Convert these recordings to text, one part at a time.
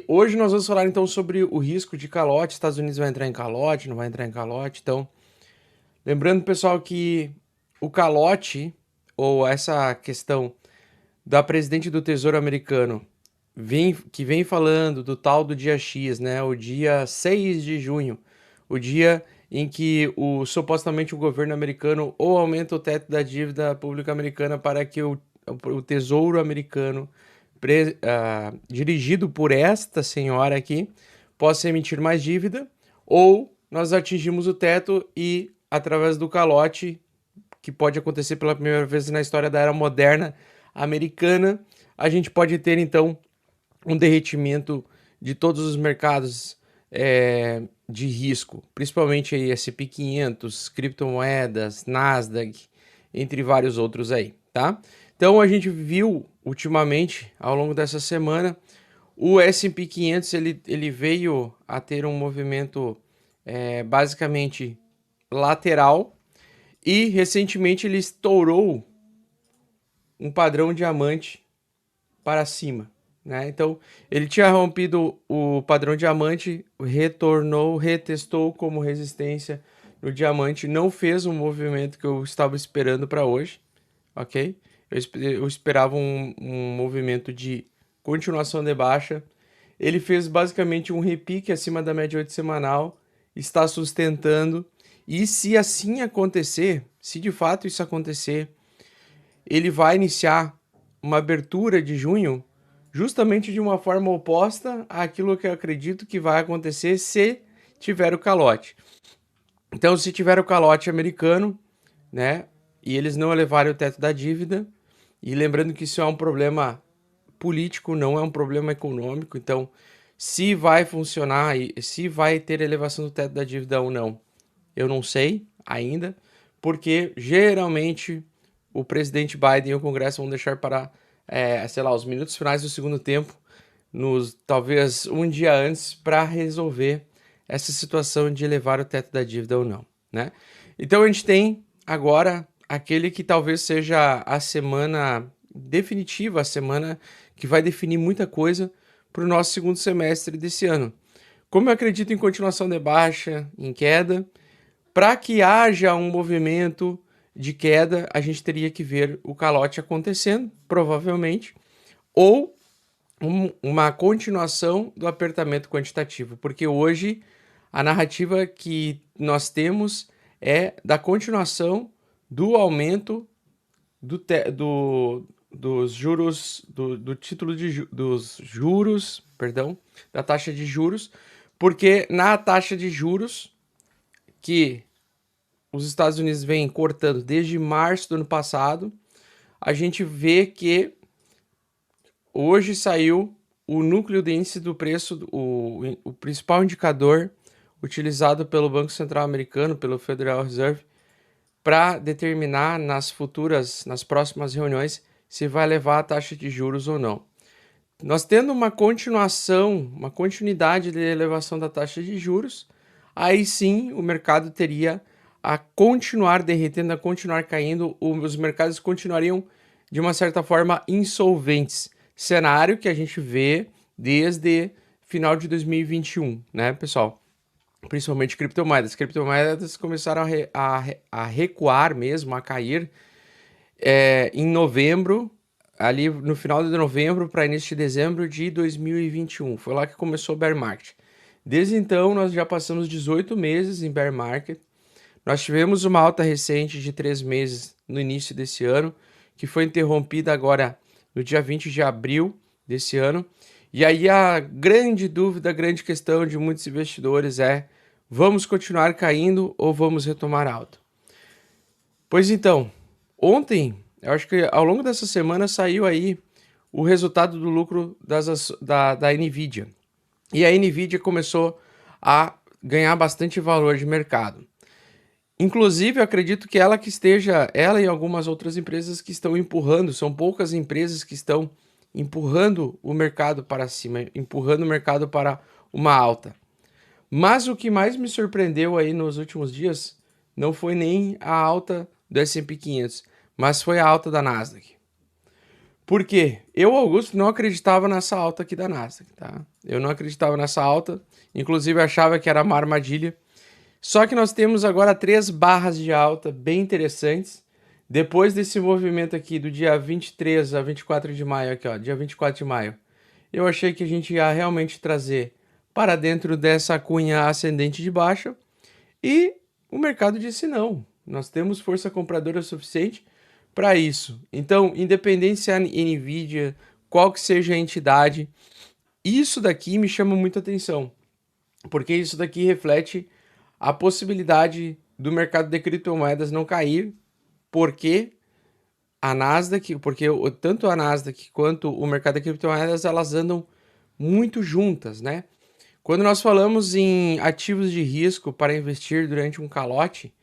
Hoje nós vamos falar então sobre o risco de calote. Estados Unidos vai entrar em calote, não vai entrar em calote. Então, lembrando, pessoal, que o calote ou essa questão da presidente do Tesouro americano que vem falando do tal do dia X, né? O dia 6 de junho, o dia em que supostamente o governo americano ou aumenta o teto da dívida pública americana para que o Tesouro americano dirigido por esta senhora aqui, possa emitir mais dívida, ou nós atingimos o teto e, através do calote, que pode acontecer pela primeira vez na história da era moderna americana, a gente pode ter, então, um derretimento de todos os mercados de risco, principalmente aí S&P 500, criptomoedas, Nasdaq, entre vários outros aí, tá? Então a gente viu ultimamente, ao longo dessa semana, o S&P 500 ele veio a ter um movimento basicamente lateral e recentemente ele estourou um padrão diamante para cima, né? Então ele tinha rompido o padrão diamante, retornou, retestou como resistência no diamante, não fez um movimento que eu estava esperando para hoje, ok? Eu esperava um movimento de continuação de baixa. Ele fez basicamente um repique acima da média 8 semanal, está sustentando. E se assim acontecer, se de fato isso acontecer, ele vai iniciar uma abertura de junho justamente de uma forma oposta àquilo que eu acredito que vai acontecer se tiver o calote. Então, se tiver o calote americano, né, e eles não elevarem o teto da dívida, e lembrando que isso é um problema político, não é um problema econômico, então se vai funcionar e se vai ter elevação do teto da dívida ou não, eu não sei ainda, porque geralmente o presidente Biden e o Congresso vão deixar para, sei lá, os minutos finais do segundo tempo, talvez um dia antes, para resolver essa situação de elevar o teto da dívida ou não, né? Então a gente tem agora aquele que talvez seja a semana definitiva, a semana que vai definir muita coisa para o nosso segundo semestre desse ano. Como eu acredito em continuação de baixa, em queda, para que haja um movimento de queda, a gente teria que ver o calote acontecendo, provavelmente, ou uma continuação do apertamento quantitativo, porque hoje a narrativa que nós temos é da continuação do aumento dos juros, do título dos juros, perdão, da taxa de juros, porque na taxa de juros que os Estados Unidos vêm cortando desde março do ano passado, a gente vê que hoje saiu o núcleo de índice do preço, o principal indicador utilizado pelo Banco Central Americano, pelo Federal Reserve, para determinar nas próximas reuniões, se vai levar a taxa de juros ou não. Nós tendo uma continuidade de elevação da taxa de juros, aí sim o mercado teria a continuar derretendo, a continuar caindo, os mercados continuariam de uma certa forma insolventes. Cenário que a gente vê desde final de 2021, né, pessoal? Principalmente criptomoedas. Criptomoedas começaram a recuar mesmo, a cair em novembro, ali no final de novembro para início de dezembro de 2021. Foi lá que começou o bear market. Desde então, nós já passamos 18 meses em bear market. Nós tivemos uma alta recente de 3 meses no início desse ano, que foi interrompida agora no dia 20 de abril desse ano. E aí a grande dúvida, a grande questão de muitos investidores é: vamos continuar caindo ou vamos retomar alta? Pois então, ontem, eu acho que ao longo dessa semana saiu aí o resultado do lucro da NVIDIA. E a NVIDIA começou a ganhar bastante valor de mercado. Inclusive, eu acredito que ela e algumas outras empresas que estão empurrando, são poucas empresas que estão empurrando o mercado para cima, empurrando o mercado para uma alta. Mas o que mais me surpreendeu aí nos últimos dias não foi nem a alta do S&P 500, mas foi a alta da Nasdaq. Por quê? Eu, Augusto, não acreditava nessa alta aqui da Nasdaq, tá? Eu não acreditava nessa alta, inclusive achava que era uma armadilha. Só que nós temos agora 3 barras de alta bem interessantes. Depois desse movimento aqui do dia 23 a 24 de maio, aqui ó, dia 24 de maio, eu achei que a gente ia realmente trazer para dentro dessa cunha ascendente de baixa e o mercado disse não. Nós temos força compradora suficiente para isso. Então, independente se é a Nvidia, qual que seja a entidade, isso daqui me chama muita atenção, porque isso daqui reflete a possibilidade do mercado de criptomoedas não cair, porque a Nasdaq, porque tanto a Nasdaq quanto o mercado de criptomoedas, elas andam muito juntas, né? Quando nós falamos em ativos de risco para investir durante um calote,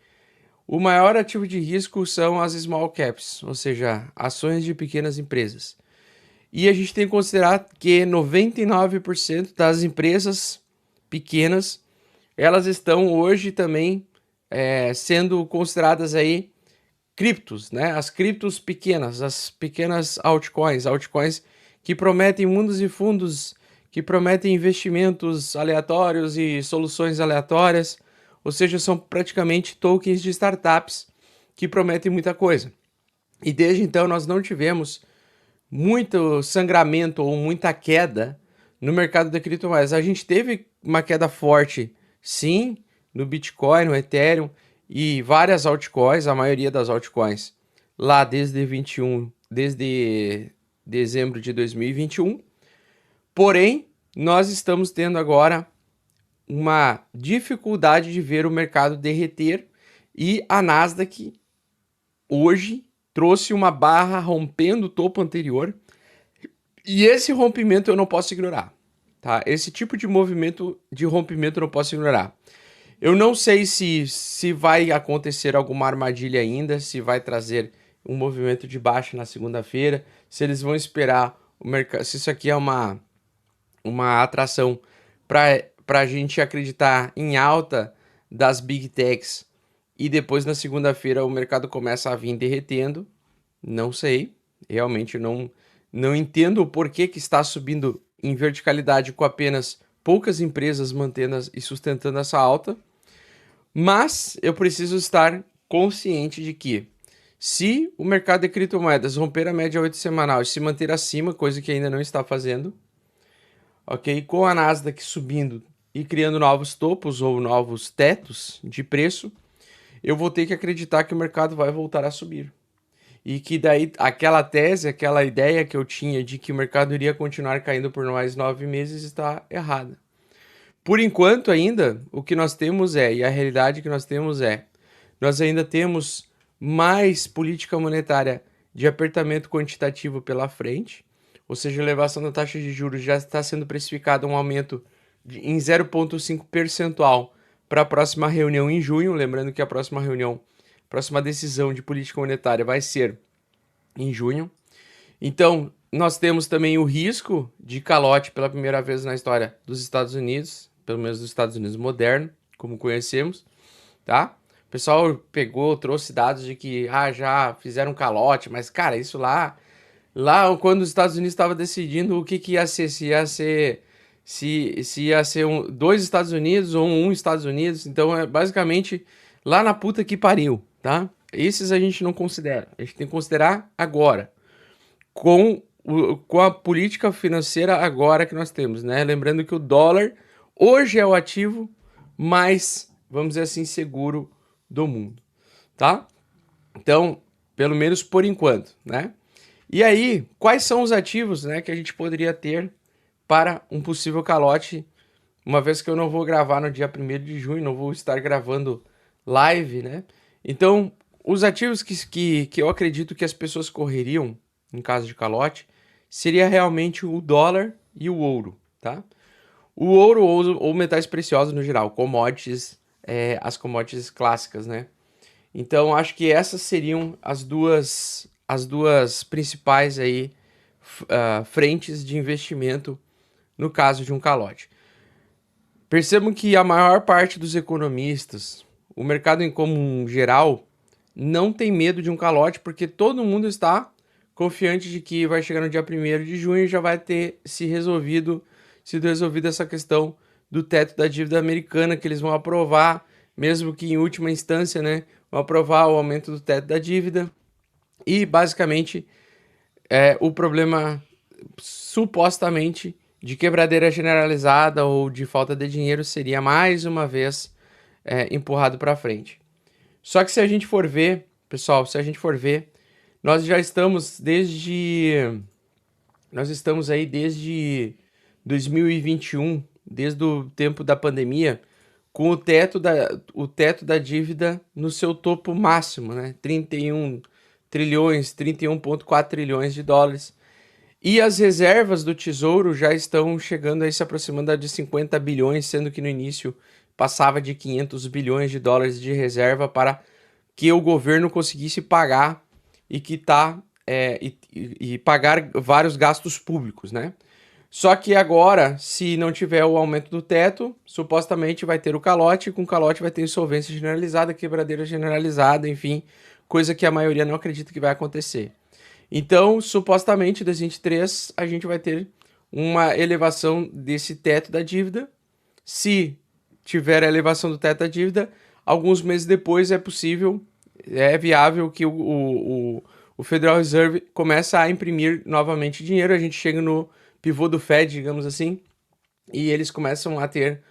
o maior ativo de risco são as small caps, ou seja, ações de pequenas empresas. E a gente tem que considerar que 99% das empresas pequenas, elas estão hoje também sendo consideradas aí criptos, né? As criptos pequenas, as pequenas altcoins que prometem mundos e fundos, que prometem investimentos aleatórios e soluções aleatórias, ou seja, são praticamente tokens de startups que prometem muita coisa. E desde então nós não tivemos muito sangramento ou muita queda no mercado de criptomoedas. A gente teve uma queda forte, sim, no Bitcoin, no Ethereum e várias altcoins, a maioria das altcoins, lá desde dezembro de 2021. Porém, nós estamos tendo agora uma dificuldade de ver o mercado derreter e a Nasdaq hoje trouxe uma barra rompendo o topo anterior e esse rompimento eu não posso ignorar, tá? Esse tipo de movimento de rompimento eu não posso ignorar. Eu não sei se vai acontecer alguma armadilha ainda, se vai trazer um movimento de baixa na segunda-feira, se eles vão esperar o mercado, se isso aqui é uma atração para a gente acreditar em alta das Big Techs e depois na segunda-feira o mercado começa a vir derretendo. Não sei, realmente não entendo o porquê que está subindo em verticalidade com apenas poucas empresas mantendo e sustentando essa alta, mas eu preciso estar consciente de que se o mercado de criptomoedas romper a média 8 semanal e se manter acima, coisa que ainda não está fazendo, ok? Com a Nasdaq subindo e criando novos topos ou novos tetos de preço, eu vou ter que acreditar que o mercado vai voltar a subir. E que daí aquela tese, aquela ideia que eu tinha de que o mercado iria continuar caindo por mais 9 meses está errada. Por enquanto ainda, o que nós temos e a realidade que nós temos nós ainda temos mais política monetária de apertamento quantitativo pela frente, ou seja, a elevação da taxa de juros já está sendo precificada um aumento em 0,5 percentual para a próxima reunião em junho, lembrando que a próxima decisão de política monetária vai ser em junho. Então, nós temos também o risco de calote pela primeira vez na história dos Estados Unidos, pelo menos dos Estados Unidos moderno, como conhecemos, tá? O pessoal trouxe dados de que já fizeram calote, mas cara, isso lá quando os Estados Unidos estava decidindo o que ia ser, se ia ser dois Estados Unidos ou um Estados Unidos, então é basicamente lá na puta que pariu, tá? Esses a gente não considera, a gente tem que considerar agora, com a política financeira agora que nós temos, né? Lembrando que o dólar hoje é o ativo mais, vamos dizer assim, seguro do mundo, tá? Então, pelo menos por enquanto, né? E aí, quais são os ativos, né, que a gente poderia ter para um possível calote, uma vez que eu não vou gravar no dia 1º de junho, não vou estar gravando live, né? Então, os ativos que eu acredito que as pessoas correriam em caso de calote seria realmente o dólar e o ouro, tá? O ouro ou metais preciosos no geral, commodities, as commodities clássicas, né? Então, acho que essas seriam as duas principais aí, frentes de investimento no caso de um calote. Percebam que a maior parte dos economistas, o mercado em comum geral, não tem medo de um calote porque todo mundo está confiante de que vai chegar no dia 1º de junho e já vai ter sido resolvida essa questão do teto da dívida americana, que eles vão aprovar, mesmo que em última instância, né, vão aprovar o aumento do teto da dívida. E basicamente o problema supostamente de quebradeira generalizada ou de falta de dinheiro seria mais uma vez empurrado para frente. Só que se a gente for ver, pessoal, nós estamos aí desde 2021, desde o tempo da pandemia, com o teto da dívida no seu topo máximo, né? 31,4 trilhões de dólares. E as reservas do Tesouro já estão chegando a se aproximando de 50 bilhões, sendo que no início passava de 500 bilhões de dólares de reserva para que o governo conseguisse pagar e pagar vários gastos públicos, né? Só que agora, se não tiver o aumento do teto, supostamente vai ter o calote, e com o calote vai ter insolvência generalizada, quebradeira generalizada, enfim, coisa que a maioria não acredita que vai acontecer. Então, supostamente, em 2023, a gente vai ter uma elevação desse teto da dívida. Se tiver a elevação do teto da dívida, alguns meses depois é viável que o Federal Reserve comece a imprimir novamente dinheiro. A gente chega no pivô do Fed, digamos assim, e eles começam a ter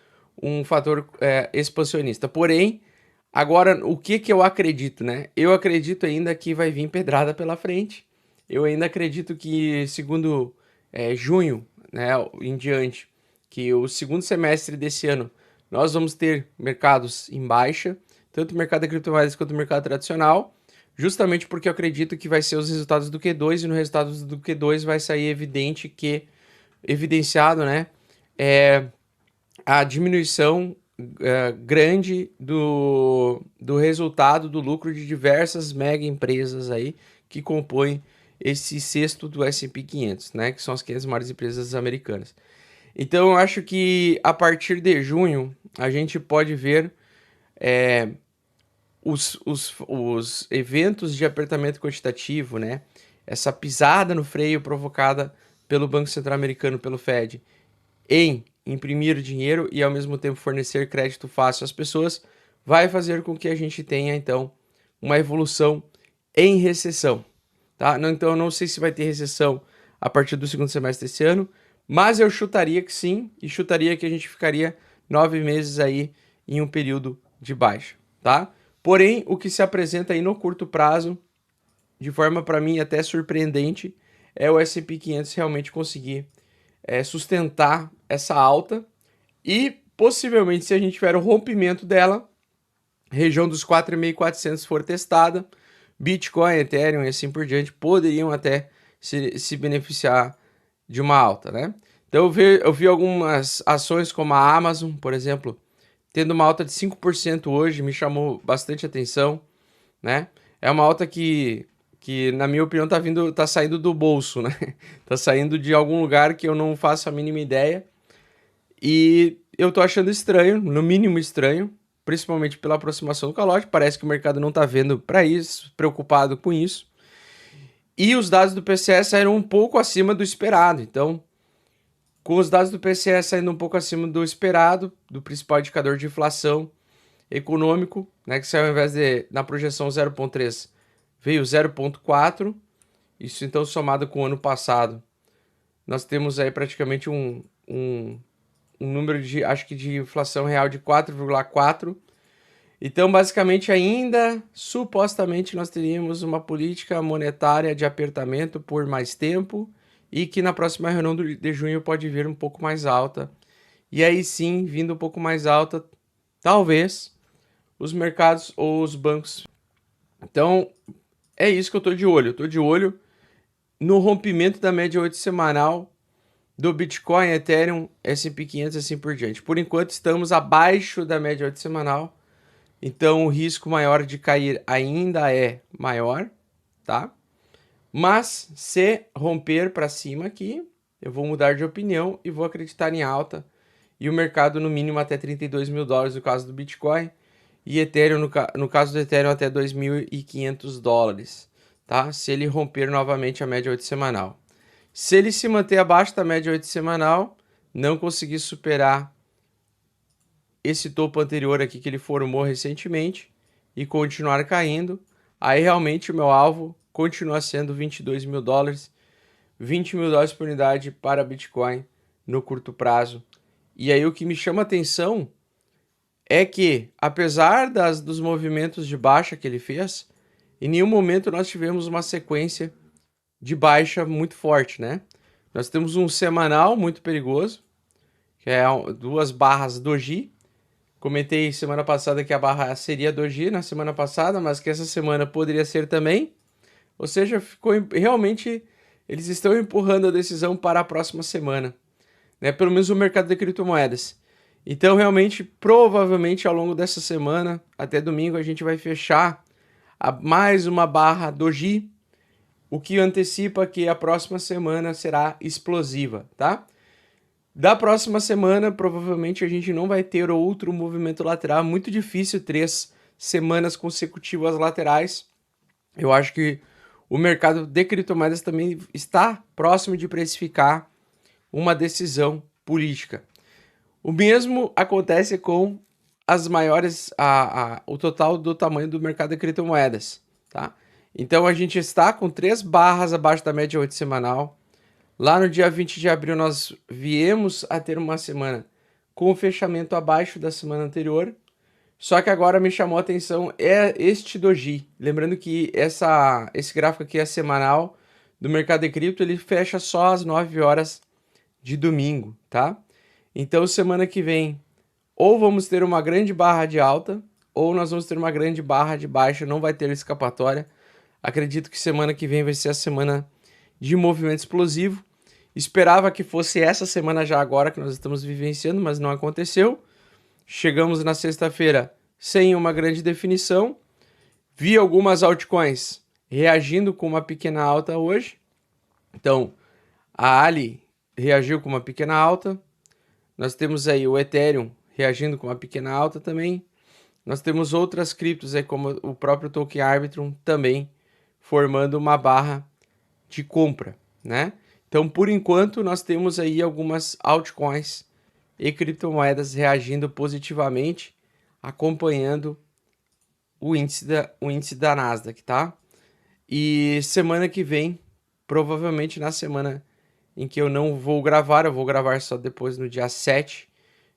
um fator expansionista. Porém, agora, o que eu acredito, né? Eu acredito ainda que vai vir pedrada pela frente. Eu ainda acredito que, segundo junho, né, em diante, que o segundo semestre desse ano, nós vamos ter mercados em baixa, tanto o mercado de criptomoedas quanto o mercado tradicional, justamente porque eu acredito que vai ser os resultados do Q2, e no resultado do Q2 vai sair evidenciado, né, a diminuição grande do resultado do lucro de diversas mega empresas aí que compõem esse cesto do S&P 500, né, que são as 500 maiores empresas americanas. Então eu acho que a partir de junho a gente pode ver os eventos de apertamento quantitativo, né, essa pisada no freio provocada pelo Banco Central Americano, pelo Fed, em imprimir dinheiro e ao mesmo tempo fornecer crédito fácil às pessoas, vai fazer com que a gente tenha então uma evolução em recessão, tá? Então eu não sei se vai ter recessão a partir do segundo semestre desse ano, mas eu chutaria que sim, e chutaria que a gente ficaria 9 meses aí em um período de baixa, tá? Porém, o que se apresenta aí no curto prazo, de forma para mim até surpreendente, é o S&P 500 realmente conseguir sustentar essa alta e possivelmente, se a gente tiver o rompimento dela, região dos 4.400 for testada, Bitcoin, Ethereum e assim por diante poderiam até se beneficiar de uma alta, né? Então eu vi algumas ações como a Amazon, por exemplo, tendo uma alta de 5% hoje, me chamou bastante atenção, né? É uma alta que na minha opinião tá saindo do bolso, né? Tá saindo de algum lugar que eu não faço a mínima ideia. E eu tô achando estranho, no mínimo estranho, principalmente pela aproximação do calote. Parece que o mercado não tá vendo para isso, preocupado com isso. E os dados do PCE saíram um pouco acima do esperado. Então, com os dados do PCE saindo um pouco acima do esperado, do principal indicador de inflação econômico, né, que saiu ao invés de, na projeção 0,3, veio 0,4. Isso então somado com o ano passado, nós temos aí praticamente um número de, acho que de inflação real de 4,4. Então, basicamente, ainda, supostamente, nós teríamos uma política monetária de apertamento por mais tempo e que na próxima reunião de junho pode vir um pouco mais alta. E aí sim, vindo um pouco mais alta, talvez, os mercados ou os bancos. Então, é isso que eu tô de olho. Eu tô de olho no rompimento da média 8 semanal do Bitcoin, Ethereum, S&P 500 e assim por diante. Por enquanto, estamos abaixo da média 8 semanal. Então, o risco maior de cair ainda é maior, tá? Mas, se romper para cima aqui, eu vou mudar de opinião e vou acreditar em alta. E o mercado, no mínimo, até 32 mil dólares no caso do Bitcoin. E Ethereum, no caso do Ethereum, até 2.500 dólares. tá? Se ele romper novamente a média 8 semanal. Se ele se manter abaixo da média 8 semanal, não conseguir superar esse topo anterior aqui que ele formou recentemente e continuar caindo, aí realmente o meu alvo continua sendo 22 mil dólares, 20 mil dólares por unidade para Bitcoin no curto prazo. E aí o que me chama atenção é que, apesar dos movimentos de baixa que ele fez, em nenhum momento nós tivemos uma sequência de baixa muito forte, né? Nós temos um semanal muito perigoso, que é 2 barras doji. Comentei semana passada que a barra seria doji na semana passada, mas que essa semana poderia ser também. Ou seja, ficou realmente eles estão empurrando a decisão para a próxima semana, né? Pelo menos o mercado de criptomoedas. Então, realmente, provavelmente ao longo dessa semana, até domingo, a gente vai fechar mais uma barra doji, o que antecipa que a próxima semana será explosiva, tá? Da próxima semana, provavelmente a gente não vai ter outro movimento lateral. Muito difícil 3 semanas consecutivas laterais. Eu acho que o mercado de criptomoedas também está próximo de precificar uma decisão política. O mesmo acontece com as maiores, o total do tamanho do mercado de criptomoedas, tá? Então a gente está com 3 barras abaixo da média 8 semanal. Lá no dia 20 de abril nós viemos a ter uma semana com o fechamento abaixo da semana anterior. Só que agora me chamou a atenção este doji. Lembrando que esse gráfico aqui é semanal do mercado de cripto, ele fecha só às 9 horas de domingo, tá? Então semana que vem ou vamos ter uma grande barra de alta ou nós vamos ter uma grande barra de baixa, não vai ter escapatória. Acredito que semana que vem vai ser a semana de movimento explosivo. Esperava que fosse essa semana já agora que nós estamos vivenciando, mas não aconteceu. Chegamos na sexta-feira sem uma grande definição. Vi algumas altcoins reagindo com uma pequena alta hoje. Então, a Ali reagiu com uma pequena alta. Nós temos aí o Ethereum reagindo com uma pequena alta também. Nós temos outras criptos aí, como o próprio Token Arbitrum, também formando uma barra de compra, né? Então, por enquanto, nós temos aí algumas altcoins e criptomoedas reagindo positivamente, acompanhando o índice da Nasdaq, tá? E semana que vem, provavelmente na semana em que eu não vou gravar, eu vou gravar só depois no dia 7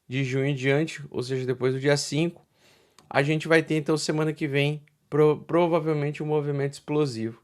de junho em diante, ou seja, depois do dia 5, a gente vai ter então semana que vem provavelmente um movimento explosivo.